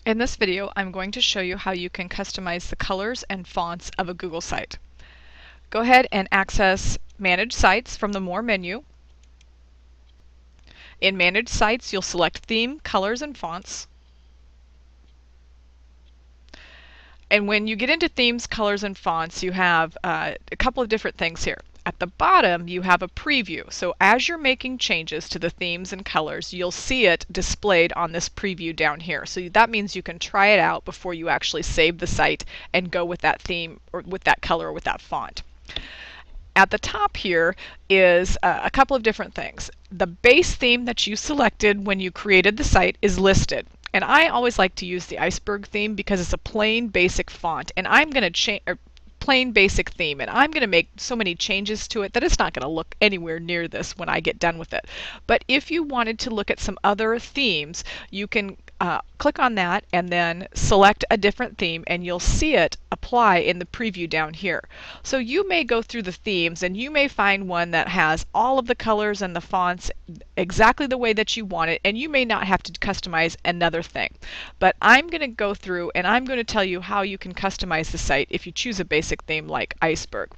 In this video, I'm going to show you how you can customize the colors and fonts of a Google site. Go ahead and access Manage Sites from the More menu. In Manage Sites, you'll select Theme, Colors, and Fonts. And when you get into Themes, Colors, and Fonts, you have a couple of different things here. At the bottom, you have a preview. So as you're making changes to the themes and colors, you'll see it displayed on this preview down here. So that means you can try it out before you actually save the site and go with that theme or with that color or with that font. At the top here is a couple of different things. The base theme that you selected when you created the site is listed. And I always like to use the iceberg theme because it's a plain basic font. And I'm going to change plain basic theme, and I'm going to make so many changes to it that it's not going to look anywhere near this when I get done with it. But if you wanted to look at some other themes, you can click on that and then select a different theme, and you'll see it apply in the preview down here. So you may go through the themes and you may find one that has all of the colors and the fonts exactly the way that you want it, and you may not have to customize another thing. But I'm going to go through and I'm going to tell you how you can customize the site if you choose a basic theme like iceberg.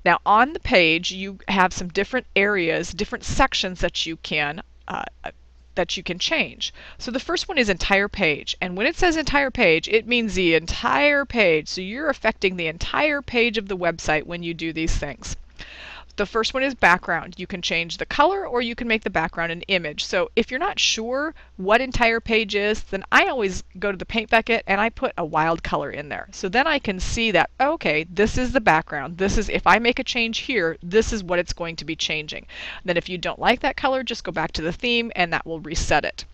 Now on the page you have some different areas, different sections that you can change. So the first one is entire page, and when it says entire page, it means the entire page. So you're affecting the entire page of the website when you do these things. The first one is background. You can change the color or you can make the background an image. So if you're not sure what entire page is, then I always go to the paint bucket and I put a wild color in there. So then I can see that, okay, this is the background. This is, if I make a change here, this is what it's going to be changing. Then if you don't like that color, just go back to the theme and that will reset it.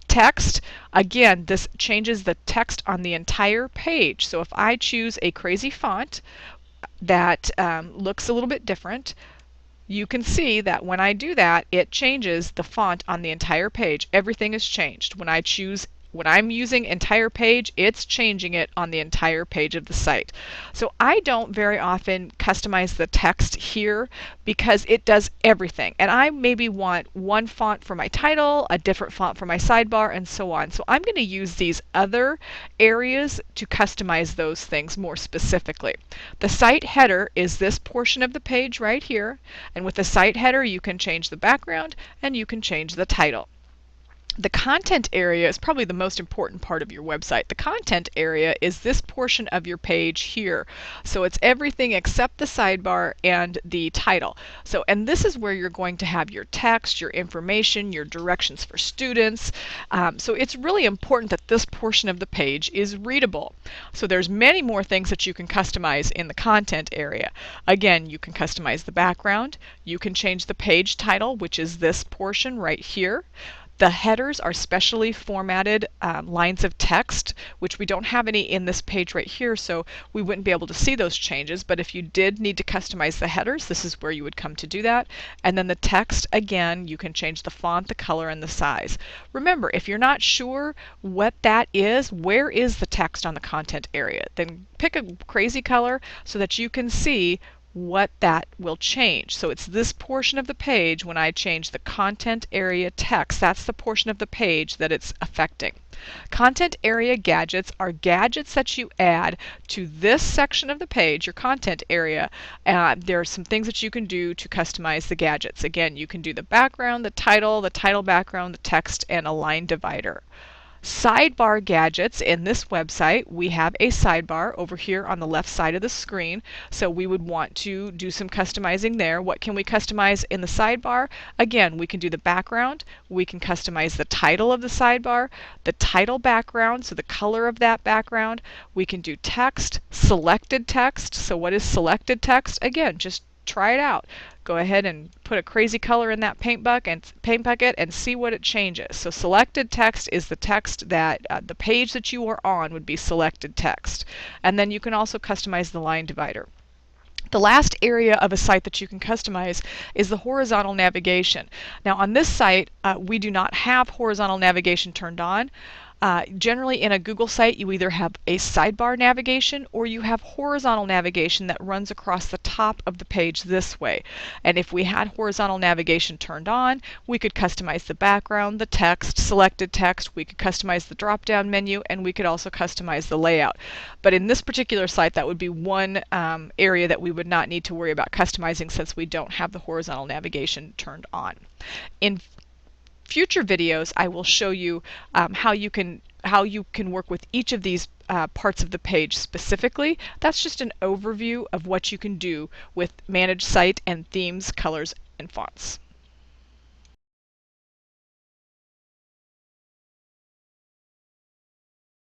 Text, again, this changes the text on the entire page. So if I choose a crazy font that looks a little bit different, you can see that when I do that, it changes the font on the entire page. Everything is changed. When I'm using entire page, it's changing it on the entire page of the site. So I don't very often customize the text here because it does everything. And I maybe want one font for my title, a different font for my sidebar, and so on. So I'm going to use these other areas to customize those things more specifically. The site header is this portion of the page right here. And with the site header, you can change the background and you can change the title. The content area is probably the most important part of your website. The content area is this portion of your page here. So it's everything except the sidebar and the title. And this is where you're going to have your text, your information, your directions for students. So it's really important that this portion of the page is readable. So there's many more things that you can customize in the content area. Again, you can customize the background. You can change the page title, which is this portion right here. The headers are specially formatted lines of text, which we don't have any in this page right here, so we wouldn't be able to see those changes. But if you did need to customize the headers, this is where you would come to do that. And then the text, again, you can change the font, the color, and the size. Remember, if you're not sure what that is, where is the text on the content area? Then pick a crazy color so that you can see what that will change. So it's this portion of the page when I change the content area text. That's the portion of the page that it's affecting. Content area gadgets are gadgets that you add to this section of the page, your content area. There are some things that you can do to customize the gadgets. Again, you can do the background, the title background, the text, and a line divider. Sidebar gadgets in this website, we have a sidebar over here on the left side of the screen. So we would want to do some customizing there. What can we customize in the sidebar? Again, we can do the background. We can customize the title of the sidebar, the title background, so the color of that background. We can do text, selected text. So what is selected text? Again, just try it out. Go ahead and put a crazy color in that paint bucket and see what it changes. So selected text is the text that the page that you are on would be selected text. And then you can also customize the line divider. The last area of a site that you can customize is the horizontal navigation. Now on this site, we do not have horizontal navigation turned on. Generally in a Google site, you either have a sidebar navigation or you have horizontal navigation that runs across the top of the page this way. And if we had horizontal navigation turned on, we could customize the background, the text, selected text, we could customize the drop-down menu, and we could also customize the layout. But in this particular site, that would be one area that we would not need to worry about customizing since we don't have the horizontal navigation turned on. In future videos, I will show you how you can work with each of these parts of the page specifically. That's just an overview of what you can do with Manage Site and Themes, Colors, and Fonts.